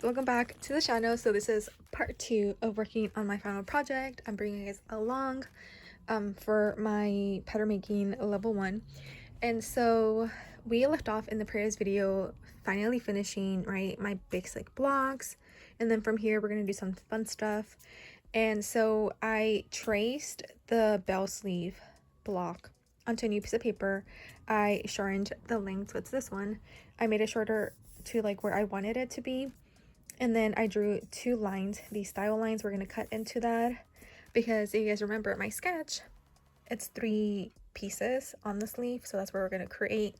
welcome back to the channel. So this is part 2 of working on my final project. I'm bringing you guys along for my pattern making level 1. And so we left off in the previous video finally finishing my basic blocks, and then from here we're going to do some fun stuff. And so I traced the bell sleeve block onto a new piece of paper. I shortened the length, so it's this one. I made it shorter to like where I wanted it to be, and then I drew 2 lines. These style lines we're going to cut into that, because if you guys remember my sketch, it's 3 pieces on the sleeve, so that's where we're going to create.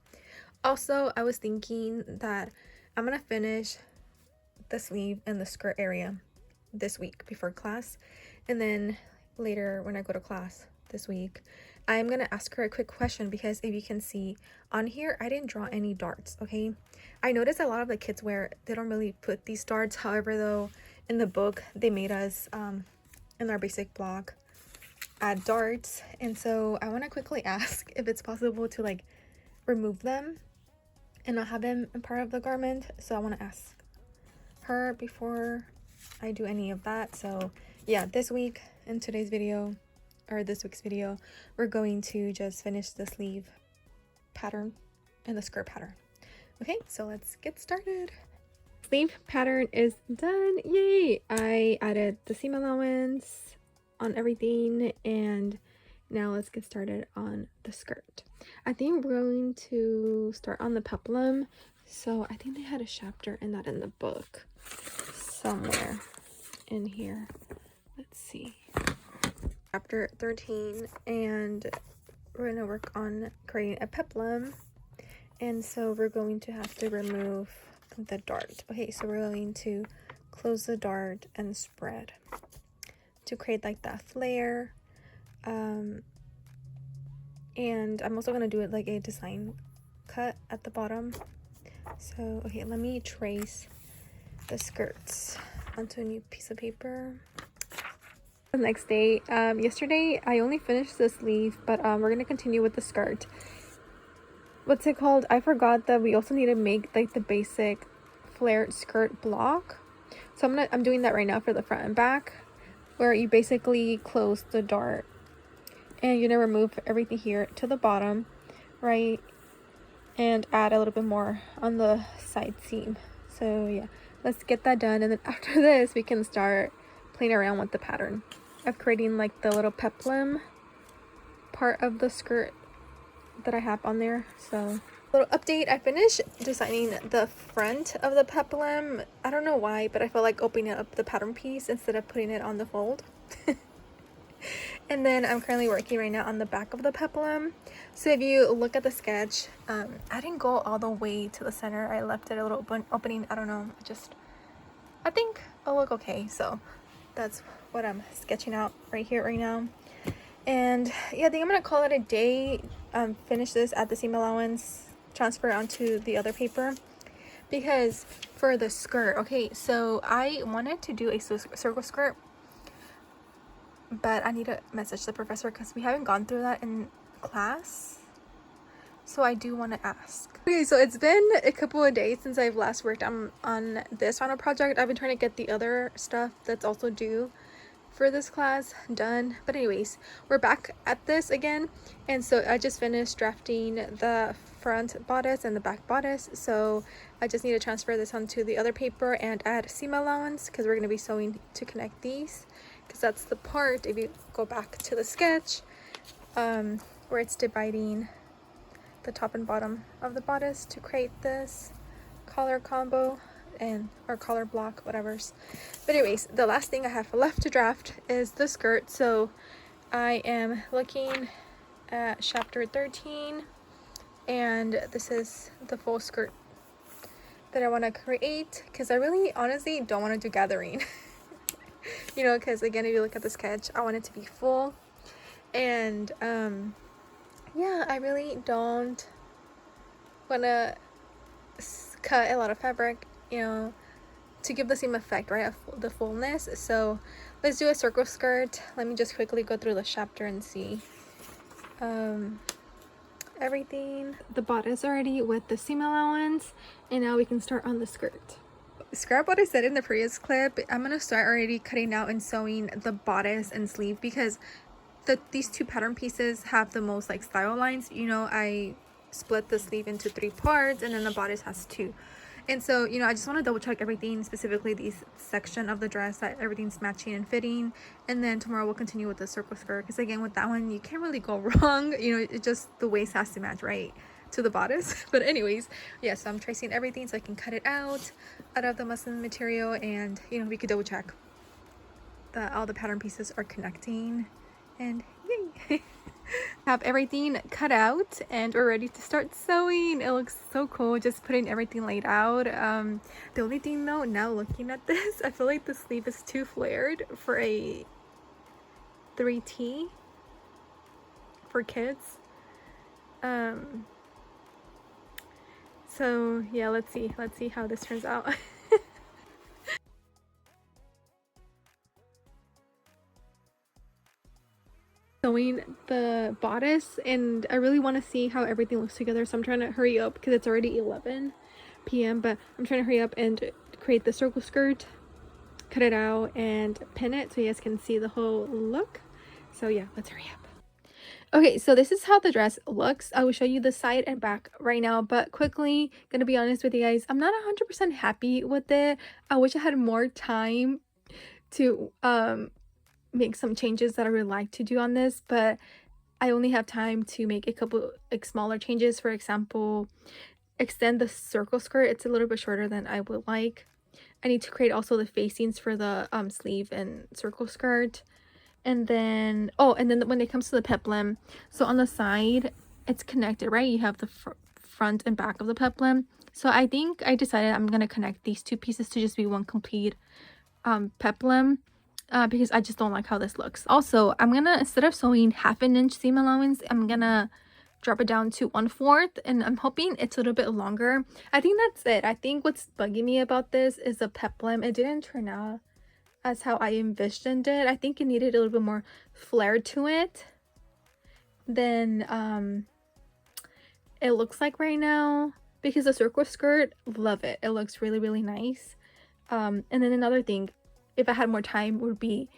Also, I was thinking that I'm going to finish the sleeve and the skirt area this week before class, and then later when I go to class this week, I'm going to ask her a quick question, because if you can see on here, I didn't draw any darts, okay? I noticed a lot of the kids they don't really put these darts. However, though, in the book, they made us, in our basic block, add darts. And so I want to quickly ask if it's possible to like remove them and not have them in part of the garment. So I want to ask her before I do any of that. So yeah, this week in today's video, or this week's video, we're going to just finish the sleeve pattern and the skirt pattern. Okay, so let's get started. Sleeve pattern is done. Yay! I added the seam allowance on everything, and now let's get started on the skirt. I think we're going to start on the peplum. So I think they had a chapter in that in the book somewhere in here. Let's see. Chapter 13, and we're gonna work on creating a peplum. And so we're going to have to remove the dart. Okay, so we're going to close the dart and spread to create like that flare. And I'm also going to do it like a design cut at the bottom. So, okay, let me trace the skirts onto a new piece of paper. The next day, yesterday, I only finished the sleeve, but we're going to continue with the skirt. What's it called? I forgot that we also need to make like the basic flared skirt block. So I'm doing that right now for the front and back, where you basically close the dart and you're gonna remove everything here to the bottom, right, and add a little bit more on the side seam. So yeah, let's get that done, and then after this we can start playing around with the pattern of creating like the little peplum part of the skirt that I have on there. So little update, I finished designing the front of the peplum. I don't know why, but I felt like opening up the pattern piece instead of putting it on the fold. And then I'm currently working right now on the back of the peplum. So if you look at the sketch, I didn't go all the way to the center. I left it a little opening. I don't know, I think it'll look okay. So that's what I'm sketching out right now. And yeah, I think I'm gonna call it a day. Finish this at the seam allowance, transfer onto the other paper, because for the skirt, okay, so I wanted to do a circle skirt, but I need to message the professor because we haven't gone through that in class. So I do want to ask. Okay, so it's been a couple of days since I've last worked on this final project. I've been trying to get the other stuff that's also due for this class done, but anyways, we're back at this again. And so I just finished drafting the front bodice and the back bodice, so I just need to transfer this onto the other paper and add seam allowance, because we're going to be sewing to connect these, because that's the part, if you go back to the sketch, where it's dividing the top and bottom of the bodice to create this collar combo or collar block, whatever's. But anyways, the last thing I have left to draft is the skirt. So I am looking at chapter 13, and this is the full skirt that I want to create, because I really honestly don't want to do gathering. You know, because again, if you look at the sketch, I want it to be full. And yeah, I really don't want to cut a lot of fabric, you know, to give the same effect, right, of the fullness. So let's do a circle skirt. Let me just quickly go through the chapter and see everything. The bodice already with the seam allowance, and now we can start on the skirt. scrap what I said in the previous clip. I'm gonna start already cutting out and sewing the bodice and sleeve because these two pattern pieces have the most like style lines. You know, I split the sleeve into 3 parts and then the bodice has 2. And so, you know, I just want to double check everything, specifically this section of the dress, that everything's matching and fitting. And then tomorrow we'll continue with the circle skirt, because again, with that one, you can't really go wrong. You know, it just, the waist has to match right to the bodice. But anyways, yeah, so I'm tracing everything so I can cut it out of the muslin material, and, you know, we could double check that all the pattern pieces are connecting, and yay. Have everything cut out and we're ready to start sewing. It looks so cool just putting everything laid out. The only thing though, now looking at this, I feel like the sleeve is too flared for a 3T for kids. So yeah, let's see how this turns out. Sewing the bodice, and I really want to see how everything looks together, so I'm trying to hurry up because it's already 11 p.m. but I'm trying to hurry up and create the circle skirt, cut it out, and pin it so you guys can see the whole look. So yeah, let's hurry up. Okay, so this is how the dress looks. I will show you the side and back right now, but quickly, gonna be honest with you guys, I'm not 100% happy with it. I wish I had more time to make some changes that I would like to do on this, but I only have time to make a couple like smaller changes. For example, extend the circle skirt. It's a little bit shorter than I would like. I need to create also the facings for the sleeve and circle skirt. And then when it comes to the peplum, so on the side it's connected, right? You have the front and back of the peplum. So I think I decided I'm gonna connect these two pieces to just be one complete peplum. Because I just don't like how this looks. Also, I'm gonna, instead of sewing 1/2 inch seam allowance, I'm gonna drop it down to 1/4, and I'm hoping it's a little bit longer. I think that's it. I think what's bugging me about this is the peplum. It didn't turn out as how I envisioned it. I think it needed a little bit more flair to it than it looks like right now, because the circle skirt, love it. It looks really, really nice. And then another thing, if I had more time, would be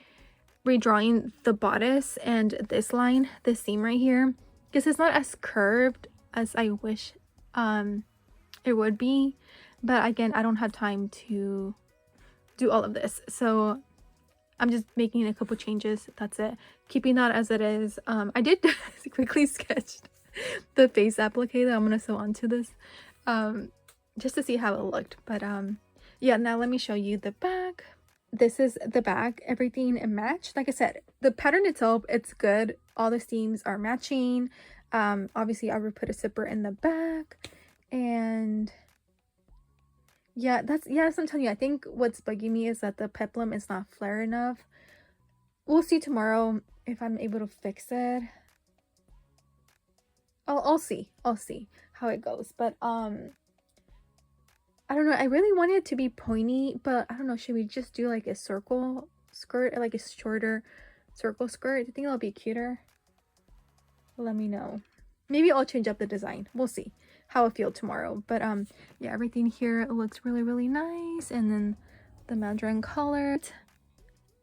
redrawing the bodice and this line, this seam right here, because it's not as curved as I wish it would be. But again, I don't have time to do all of this, so I'm just making a couple changes. That's it, keeping that as it is. I did quickly sketch the face applique that I'm gonna sew onto this, just to see how it looked. But yeah, now let me show you the back. This is the back. Everything matched. Like I said, the pattern itself, it's good. All the seams are matching. Obviously I would put a zipper in the back, and yeah, that's what I'm telling you. I think what's bugging me is that the peplum is not flare enough. We'll see tomorrow if I'm able to fix it. I'll see how it goes. But I don't know, I really wanted it to be pointy, but I don't know, should we just do like a circle skirt, or like a shorter circle skirt? I think it'll be cuter. Let me know. Maybe I'll change up the design. We'll see how I feel tomorrow. But yeah, everything here looks really, really nice. And then the mandarin color.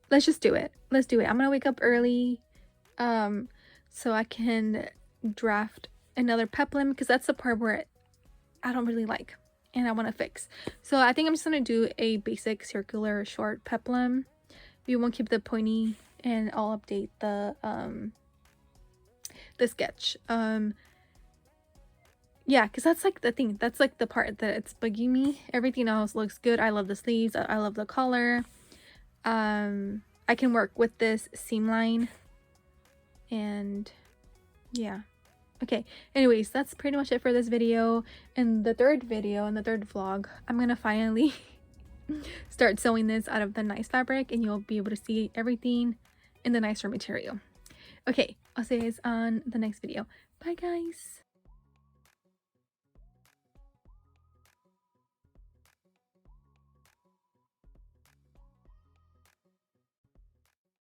Let's just do it. Let's do it. I'm gonna wake up early so I can draft another peplum, because that's the part where I don't really like and I want to fix. So I think I'm just gonna do a basic circular short peplum. We won't keep the pointy, and I'll update the sketch. Yeah, because that's like the thing, that's like the part that it's bugging me. Everything else looks good. I love the sleeves, I love the collar. I can work with this seam line, and yeah. Okay, anyways, that's pretty much it for this video. In the third video, in the third vlog, I'm gonna finally start sewing this out of the nice fabric, and you'll be able to see everything in the nicer material. Okay, I'll see you guys on the next video. Bye guys.